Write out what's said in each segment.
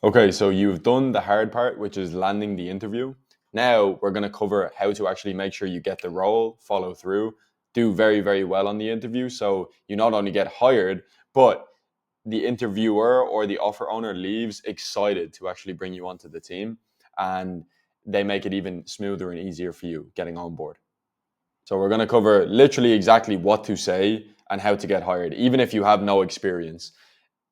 Okay, so you've done the hard part, which is landing the interview. Now we're going to cover how to actually make sure you get the role, follow through, do very, very well on the interview. So you not only get hired, but the interviewer or the offer owner leaves excited to actually bring you onto the team, and they make it even smoother and easier for you getting on board. So we're going to cover literally exactly what to say and how to get hired, even if you have no experience.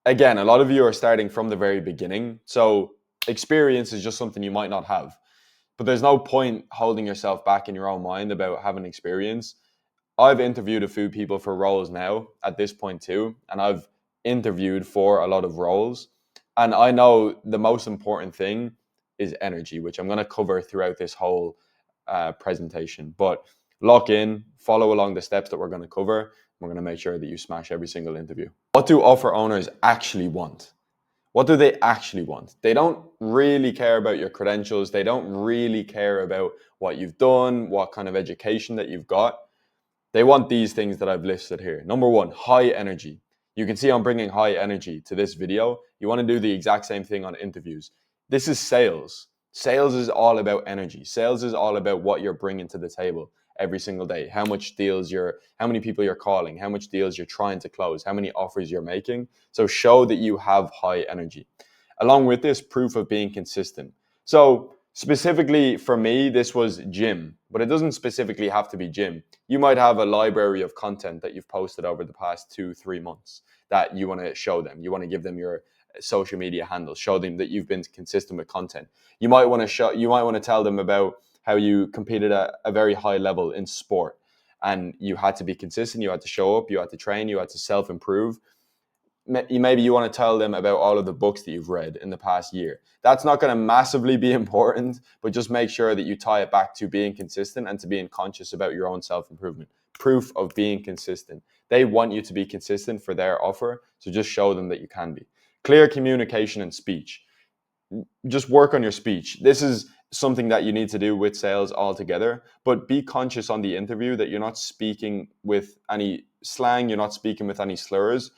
Again, a lot of you are starting from the very beginning. So experience is just something you might not have. But there's no point holding yourself back in your own mind about having experience. I've interviewed a few people for roles now at this point too, and I've interviewed for a lot of roles. And I know the most important thing is energy, which I'm going to cover throughout this whole presentation. But lock in, follow along the steps that we're going to cover. We're going to make sure that you smash every single interview. What do offer owners actually want? What do they actually want? They don't really care about your credentials. They don't really care about what you've done, what kind of education that you've got. They want these things that I've listed here. Number one, high energy. You can see I'm bringing high energy to this video. You want to do the exact same thing on interviews. This is sales. Sales is all about energy. Sales is all about what you're bringing to the table every single day. How many people you're calling, how much deals you're trying to close, how many offers you're making. So show that you have high energy. Along with this, proof of being consistent. So specifically for me, this was gym, but it doesn't specifically have to be gym. You might have a library of content that you've posted over the past 2-3 months that you want to show them. You want to give them your social media handles, show them that you've been consistent with content. You might want to tell them about how you competed at a very high level in sport and you had to be consistent, you had to show up, you had to train, you had to self-improve. Maybe you want to tell them about all of the books that you've read in the past year. That's not going to massively be important, but just make sure that you tie it back to being consistent and to being conscious about your own self-improvement. Proof of being consistent. They want you to be consistent for their offer, so just show them that you can be. Clear communication and speech. Just work on your speech. This is something that you need to do with sales altogether, but be conscious on the interview that you're not speaking with any slang, you're not speaking with any slurs.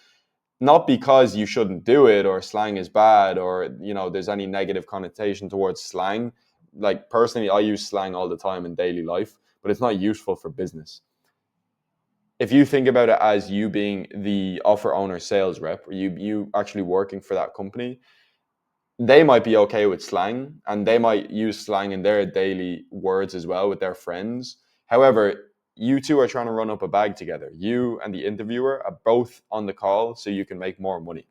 Not because you shouldn't do it or slang is bad or there's any negative connotation towards slang. Like personally, I use slang all the time in daily life, but it's not useful for business. If you think about it as you being the offer owner sales rep, or you actually working for that company, they might be okay with slang and they might use slang in their daily words as well with their friends. However, you two are trying to run up a bag together. You and the interviewer are both on the call so you can make more money.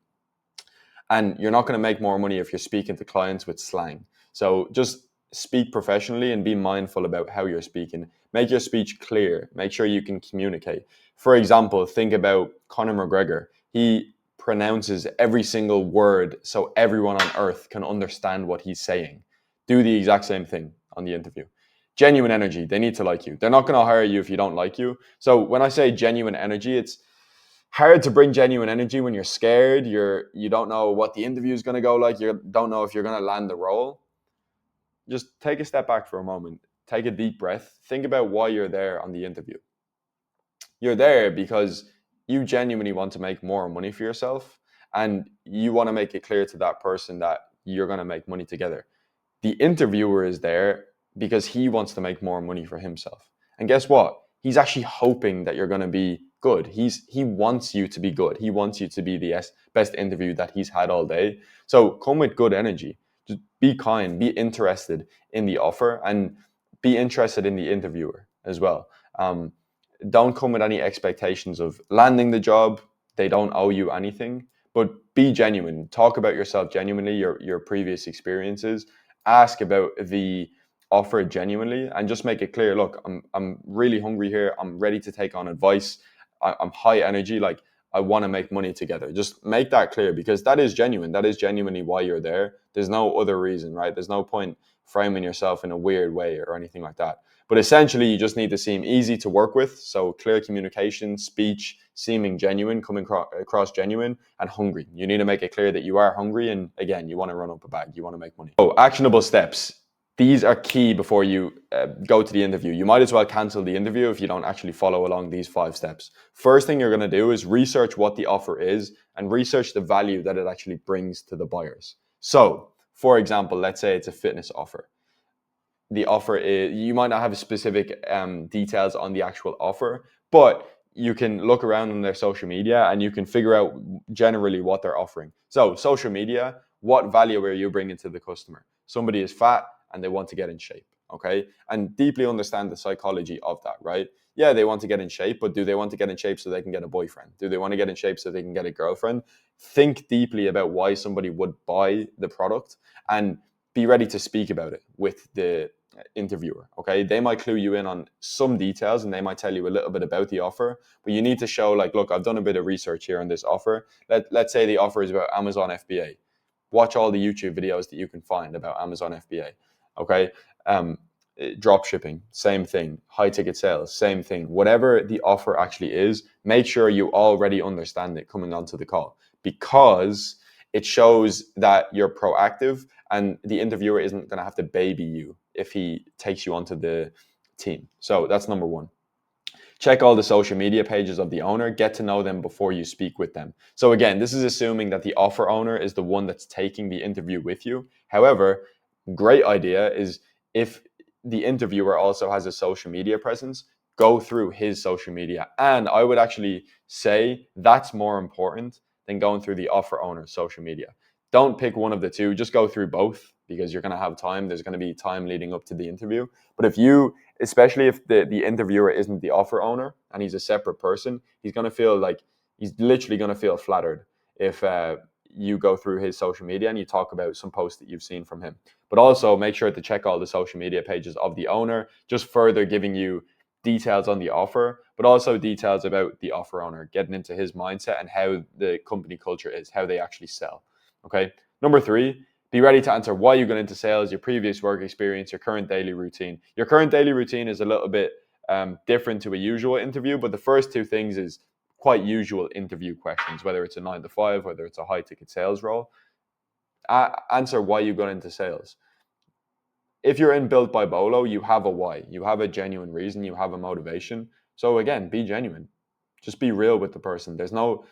And you're not going to make more money if you're speaking to clients with slang. So just speak professionally and be mindful about how you're speaking. Make your speech clear. Make sure you can communicate. For example, think about Conor McGregor. He pronounces every single word so everyone on earth can understand what he's saying. Do the exact same thing on the interview. Genuine energy. They need to like you. They're not going to hire you if you don't like you. So when I say genuine energy, it's hard to bring genuine energy when you're scared. You don't know what the interview is going to go like. You don't know if you're going to land the role. Just take a step back for a moment. Take a deep breath. Think about why you're there on the interview. You're there because you genuinely want to make more money for yourself and you want to make it clear to that person that you're going to make money together. The interviewer is there because he wants to make more money for himself. And guess what? He's actually hoping that you're going to be good. He wants you to be good. He wants you to be the best interview that he's had all day. So come with good energy. Just be kind, be interested in the offer and be interested in the interviewer as well. Don't come with any expectations of landing the job. They don't owe you anything, but be genuine. Talk about yourself genuinely, your previous experiences. Ask about the offer genuinely and just make it clear. Look, I'm really hungry here. I'm ready to take on advice. I'm high energy. Like I want to make money together. Just make that clear because that is genuine. That is genuinely why you're there. There's no other reason, right? There's no point framing yourself in a weird way or anything like that. But essentially, you just need to seem easy to work with. So clear communication, speech, seeming genuine, coming across genuine, and hungry. You need to make it clear that you are hungry. And again, you want to run up a bag. You want to make money. So actionable steps. These are key before you go to the interview. You might as well cancel the interview if you don't actually follow along these 5 steps. First thing you're going to do is research what the offer is and research the value that it actually brings to the buyers. So For example, let's say it's a fitness offer. The offer is, you might not have specific details on the actual offer, but you can look around on their social media and you can figure out generally what they're offering. So social media, what value are you bringing to the customer? Somebody is fat and they want to get in shape. Okay, and deeply understand the psychology of that, right? Yeah, they want to get in shape, but do they want to get in shape so they can get a boyfriend? Do they want to get in shape so they can get a girlfriend? Think deeply about why somebody would buy the product, and be ready to speak about it with the interviewer. Okay, they might clue you in on some details and they might tell you a little bit about the offer, but you need to show, like, look, I've done a bit of research here on this offer. Let's say the offer is about Amazon FBA. Watch all the YouTube videos that you can find about Amazon FBA. Okay, um, drop shipping, same thing. High ticket sales, same thing. Whatever the offer actually is, make sure you already understand it coming onto the call, because it shows that you're proactive and the interviewer isn't going to have to baby you if he takes you onto the team. So that's number one. Check all the social media pages of the owner, get to know them before you speak with them. So again, this is assuming that the offer owner is the one that's taking the interview with you. However, great idea is, if the interviewer also has a social media presence, go through his social media. And I would actually say that's more important than going through the offer owner's social media. Don't pick one of the two, just go through both, because you're going to have time. There's going to be time leading up to the interview. But if you, especially if the interviewer isn't the offer owner and he's a separate person, he's going to feel like, he's literally going to feel flattered if you go through his social media and you talk about some posts that you've seen from him. But also make sure to check all the social media pages of the owner, just further giving you details on the offer, but also details about the offer owner, getting into his mindset and how the company culture is, how they actually sell. Okay. Number three, be ready to answer why you got into sales, your previous work experience, your current daily routine. Your current daily routine is a little bit different to a usual interview, but the first two things is quite usual interview questions, whether it's a 9 to 5, whether it's a high ticket sales role. Answer why you got into sales. If you're in Built by Bolo, you have a why, you have a genuine reason, you have a motivation. So again, be genuine. Just be real with the person. There's no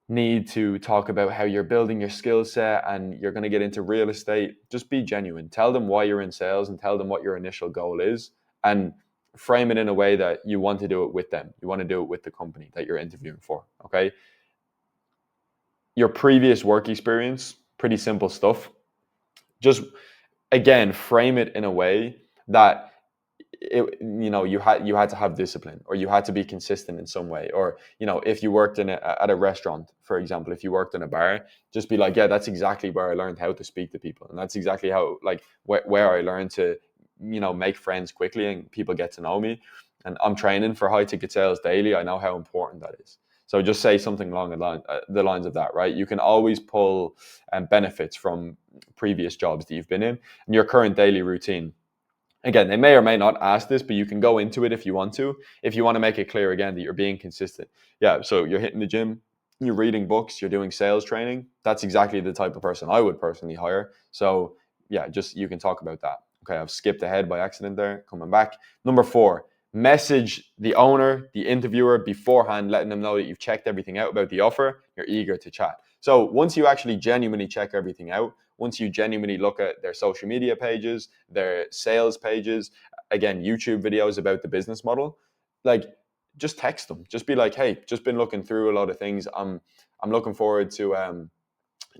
need to talk about how you're building your skill set and you're going to get into real estate. Just be genuine. Tell them why you're in sales and tell them what your initial goal is, and frame it in a way that you want to do it with them. You want to do it with the company that you're interviewing for. Okay. Your previous work experience, pretty simple stuff. Just, again, frame it in a way that you had to have discipline, or you had to be consistent in some way, or if you worked at a restaurant, for example, if you worked in a bar, just be like, yeah, that's exactly where I learned how to speak to people, and that's exactly how, like, where I learned to make friends quickly and people get to know me, and I'm training for high ticket sales daily. I know how important that is. So just say something along the lines of that, right? You can always pull benefits from previous jobs that you've been in, and your current daily routine. Again, they may or may not ask this, but you can go into it if you want to. If you want to make it clear, again, that you're being consistent. Yeah, so you're hitting the gym, you're reading books, you're doing sales training. That's exactly the type of person I would personally hire. So yeah, just, you can talk about that. Okay, I've skipped ahead by accident there. Coming back. Number 4, message the owner, the interviewer beforehand, letting them know that you've checked everything out about the offer. You're eager to chat. So once you actually genuinely check everything out, once you genuinely look at their social media pages, their sales pages, again, YouTube videos about the business model, like, just text them. Just be like, hey, just been looking through a lot of things. I'm looking forward to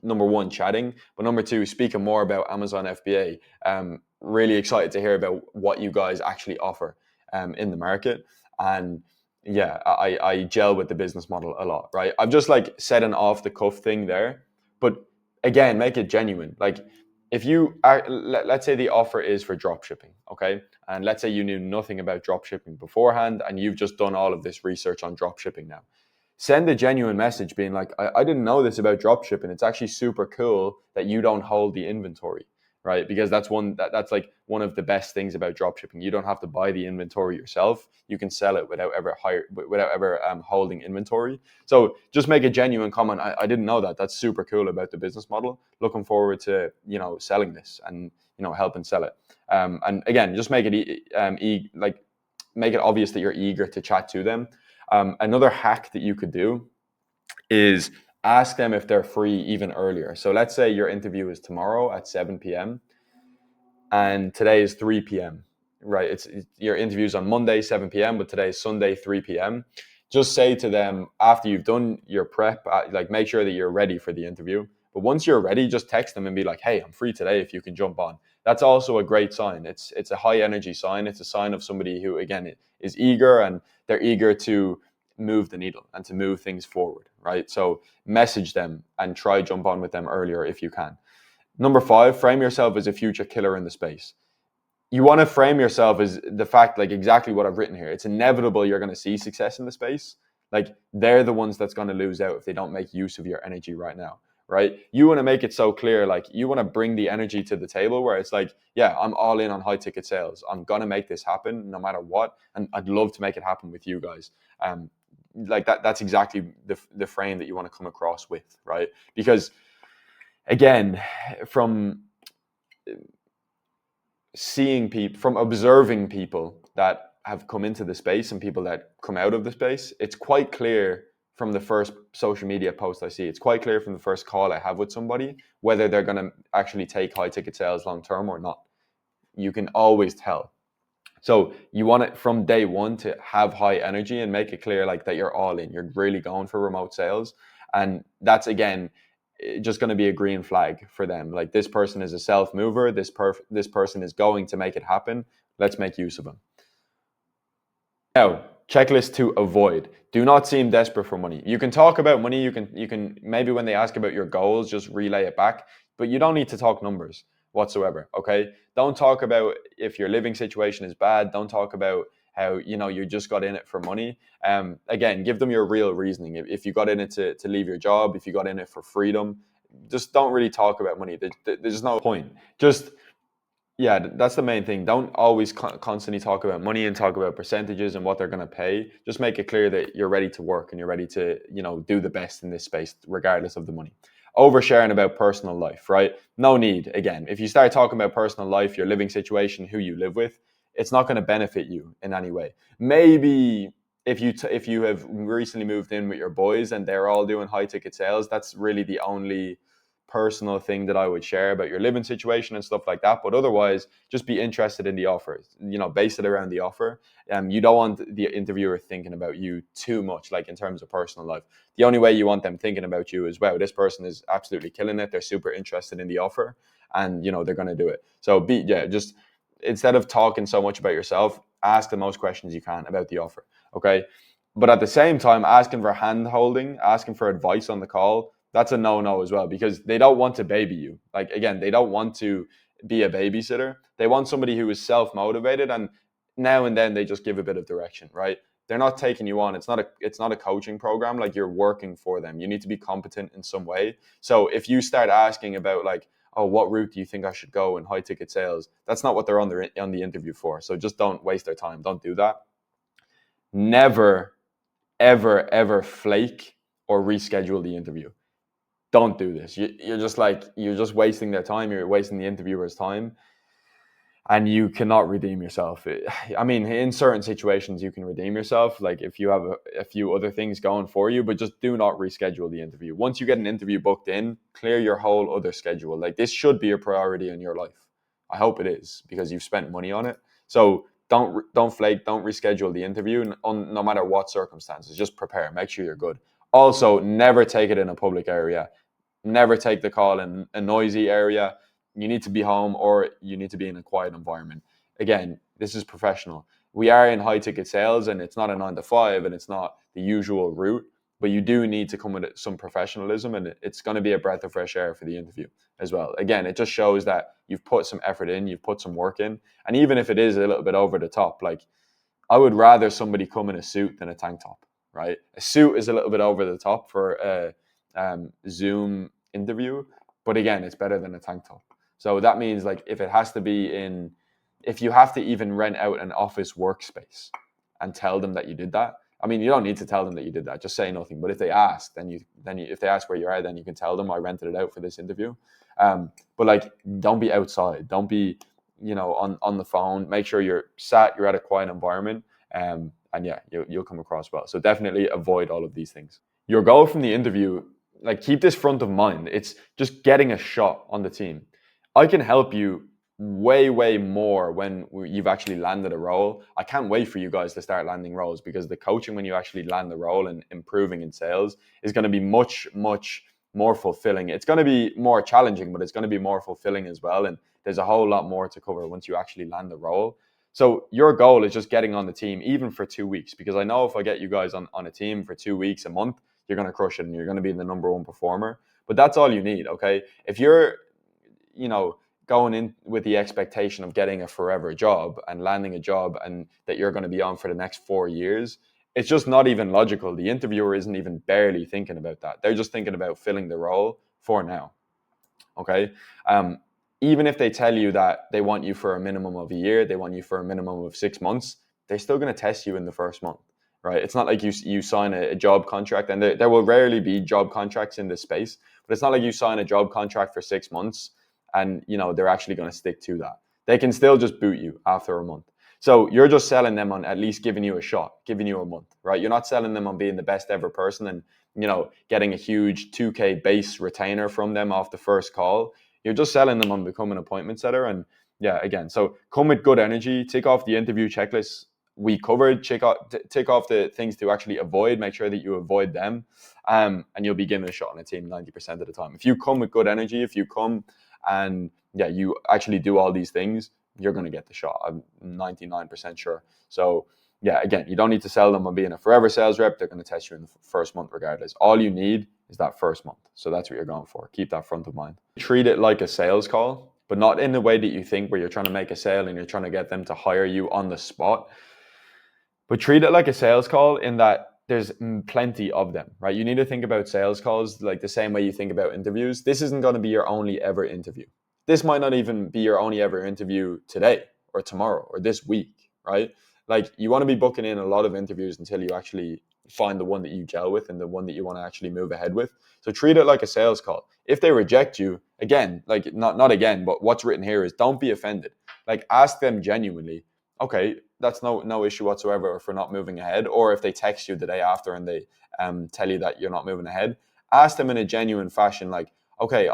number one, chatting, but number two, speaking more about Amazon FBA. Really excited to hear about what you guys actually offer in the market. And yeah, I gel with the business model a lot, right? I've just, like, said an off the cuff thing there, but again, make it genuine. Like, if you are, let's say the offer is for drop shipping, okay? And let's say you knew nothing about drop shipping beforehand and you've just done all of this research on drop shipping now. Send a genuine message being like, I didn't know this about drop shipping. It's actually super cool that you don't hold the inventory, right? Because that's like one of the best things about drop shipping. You don't have to buy the inventory yourself. You can sell it without ever holding inventory. So just make a genuine comment. I didn't know that. That's super cool about the business model. Looking forward to selling this and helping sell it. And again, just make it make it obvious that you're eager to chat to them. Another hack that you could do is ask them if they're free even earlier. So let's say your interview is tomorrow at 7 p.m. and today is 3 p.m. Right? It's your interview's on Monday 7 p.m., but today is Sunday 3 p.m. Just say to them after you've done your prep, like make sure that you're ready for the interview. But once you're ready, just text them and be like, "Hey, I'm free today. If you can jump on." That's also a great sign. It's a high energy sign. It's a sign of somebody who again is eager, and they're eager to move the needle and to move things forward. Right? So message them and try jump on with them earlier if you can. Number five, frame yourself as a future killer in the space. You want to frame yourself as the fact, like exactly what I've written here. It's inevitable you're going to see success in the space. Like they're the ones that's going to lose out if they don't make use of your energy right now, right? You want to make it so clear, like you want to bring the energy to the table where it's like, yeah, I'm all in on high ticket sales. I'm going to make this happen no matter what. And I'd love to make it happen with you guys. Like that's exactly the frame that you want to come across with, right? Because again, from seeing people, from observing people that have come into the space and people that come out of the space, it's quite clear from the first social media post I see, it's quite clear from the first call I have with somebody whether they're going to actually take high ticket sales long term or not. You can always tell. So you want it from day one to have high energy and make it clear like that you're all in. You're really going for remote sales, and that's again just going to be a green flag for them. Like this person is a self mover. This person is going to make it happen. Let's make use of them. Now, checklist to avoid. Do not seem desperate for money. You can talk about money. You can maybe when they ask about your goals, just relay it back. But you don't need to talk numbers whatsoever. Okay. Don't talk about if your living situation is bad. Don't talk about how you just got in it for money. Again, give them your real reasoning. If you got in it to leave your job, if you got in it for freedom, just don't really talk about money. There's no point. Just yeah, that's the main thing. Don't always constantly talk about money and talk about percentages and what they're going to pay. Just make it clear that you're ready to work and you're ready to, do the best in this space, regardless of the money. Oversharing about personal life, right? No need. Again, if you start talking about personal life, your living situation, who you live with, it's not going to benefit you in any way. Maybe if you have recently moved in with your boys and they're all doing high ticket sales, that's really the only personal thing that I would share about your living situation and stuff like that. But otherwise, just be interested in the offer. Base it around the offer. You don't want the interviewer thinking about you too much, like in terms of personal life. The only way you want them thinking about you is, wow, this person is absolutely killing it. They're super interested in the offer, and they're going to do it. So just instead of talking so much about yourself, ask the most questions you can about the offer. Okay. But at the same time, asking for hand holding, asking for advice on the call, that's a no-no as well, because they don't want to baby you. Like again, they don't want to be a babysitter. They want somebody who is self-motivated, and now and then they just give a bit of direction, right? They're not taking you on. It's not a coaching program. Like you're working for them. You need to be competent in some way. So if you start asking about like, oh, what route do you think I should go in high ticket sales? That's not what they're on the interview for. So just don't waste their time. Don't do that. Never, ever, ever flake or reschedule the interview. Don't do this. You're just wasting their time. You're wasting the interviewer's time, and you cannot redeem yourself. I mean, in certain situations, you can redeem yourself, like if you have a few other things going for you, but just do not reschedule the interview. Once you get an interview booked in, clear your whole other schedule. Like this should be a priority in your life. I hope it is, because you've spent money on it. So don't flake, don't reschedule the interview no matter what circumstances. Just prepare, make sure you're good. Also, never take it in a public area. Never take the call in a noisy area. You need to be home, or you need to be in a quiet environment. Again, this is professional. We are in high ticket sales, and it's not a 9 to 5, and it's not the usual route, but you do need to come with some professionalism, and it's going to be a breath of fresh air for the interview as well. Again, it just shows that you've put some effort in, you've put some work in, and even if it is a little bit over the top, like I would rather somebody come in a suit than a tank top, right? A suit is a little bit over the top for a Zoom interview, but again, it's better than a tank top. So that means like if you have to even rent out an office workspace and tell them that you did that. I mean, you don't need to tell them that you did that. Just say nothing. But if they ask, if they ask where you are, then you can tell them I rented it out for this interview. But like, don't be outside. Don't be on the phone. Make sure you're at a quiet environment, and yeah, you'll come across well. So definitely avoid all of these things. Your goal from the interview, like keep this front of mind. It's just getting a shot on the team. I can help you way more when you've actually landed a role. I can't wait for you guys to start landing roles, because the coaching when you actually land the role and improving in sales is going to be much more fulfilling. It's going to be more challenging, but it's going to be more fulfilling as well. And there's a whole lot more to cover once you actually land the role. So your goal is just getting on the team, even for 2 weeks, because I know if I get you guys on a team for 2 weeks, a month, you're going to crush it and you're going to be the number one performer. But that's all you need, okay? If you're, going in with the expectation of getting a forever job and landing a job and that you're going to be on for the next 4 years, it's just not even logical. The interviewer isn't even barely thinking about that. They're just thinking about filling the role for now, okay? Even if they tell you that they want you for a minimum of a year, they want you for a minimum of 6 months, they're still going to test you in the first month, right? It's not like you sign a job contract, and there will rarely be job contracts in this space, but it's not like you sign a job contract for 6 months and they're actually going to stick to that. They can still just boot you after a month. So you're just selling them on at least giving you a shot, giving you a month, right? You're not selling them on being the best ever person and getting a huge 2K base retainer from them off the first call. You're just selling them on becoming an appointment setter. And yeah, again, so come with good energy, tick off the interview checklist we covered, tick off the things to actually avoid, make sure that you avoid them, and you'll be given a shot on a team 90% of the time. If you come with good energy, if you come and you actually do all these things, you're going to get the shot. I'm 99% sure. So yeah, again, you don't need to sell them on being a forever sales rep. They're going to test you in the first month regardless. All you need is that first month. So that's what you're going for. Keep that front of mind. Treat it like a sales call, but not in the way that you think, where you're trying to make a sale and you're trying to get them to hire you on the spot. But treat it like a sales call in that there's plenty of them, right? You need to think about sales calls like the same way you think about interviews. This isn't going to be your only ever interview. This might not even be your only ever interview today or tomorrow or this week, right? Like, you want to be booking in a lot of interviews until you actually find the one that you gel with and the one that you want to actually move ahead with. So treat it like a sales call. If they reject you, again, like not again, but what's written here is don't be offended. Like, ask them genuinely, okay, that's no issue whatsoever for not moving ahead. Or if they text you the day after and they tell you that you're not moving ahead, ask them in a genuine fashion, like, okay,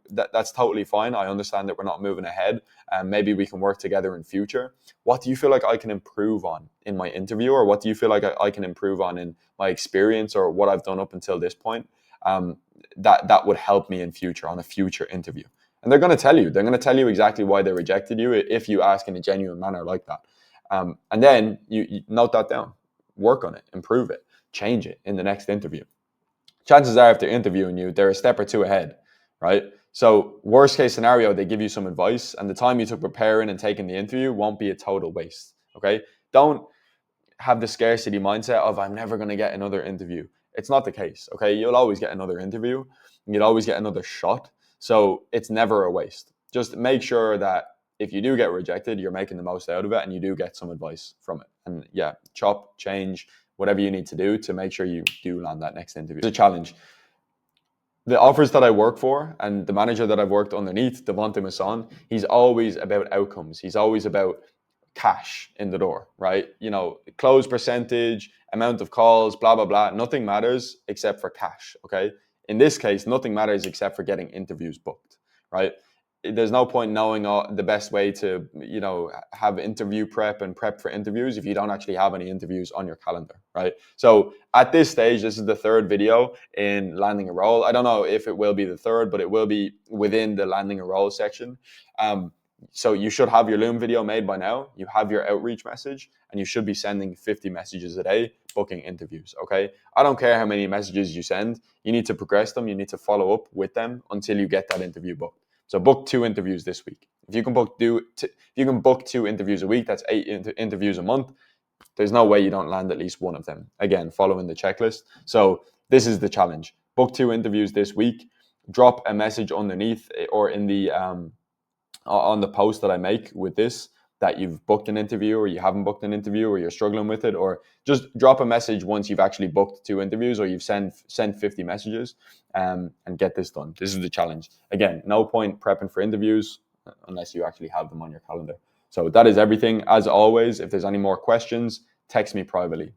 that's totally fine. I understand that we're not moving ahead, and maybe we can work together in future. What do you feel like I can improve on in my interview, or what do you feel like I can improve on in my experience, or what I've done up until this point? That would help me in future, on a future interview. And they're going to tell you. They're going to tell you exactly why they rejected you if you ask in a genuine manner like that. And then you note that down, work on it, improve it, change it in the next interview. Chances are, if they're interviewing you, they're a step or two ahead, right? So worst case scenario, they give you some advice, and the time you took preparing and taking the interview won't be a total waste, okay? Don't have the scarcity mindset of, I'm never going to get another interview. It's not the case, okay? You'll always get another interview, and you'll always get another shot. So it's never a waste. Just make sure that if you do get rejected, you're making the most out of it and you do get some advice from it. And yeah, chop, change, whatever you need to do to make sure you do land that next interview. It's a challenge. The offers that I work for and the manager that I've worked underneath, Devonte Masson, he's always about outcomes. He's always about cash in the door, right? Close percentage, amount of calls, blah, blah, blah. Nothing matters except for cash, okay? In this case, nothing matters except for getting interviews booked, right? There's no point knowing the best way to, have interview prep and prep for interviews if you don't actually have any interviews on your calendar, right? So at this stage, this is the third video in landing a role. I don't know if it will be the third, but it will be within the landing a role section. So you should have your Loom video made by now. You have your outreach message, and you should be sending 50 messages a day, booking interviews, okay? I don't care how many messages you send. You need to progress them. You need to follow up with them until you get that interview booked. So book 2 interviews this week. If you can book 2 interviews a week, that's 8 interviews a month. There's no way you don't land at least one of them. Again, following the checklist. So this is the challenge. Book 2 interviews this week. Drop a message underneath or in the on the post that I make with this, that you've booked an interview or you haven't booked an interview or you're struggling with it, or just drop a message once you've actually booked 2 interviews or you've sent 50 messages, and get this done. This is the challenge. Again, no point prepping for interviews unless you actually have them on your calendar. So that is everything. As always, if there's any more questions, text me privately.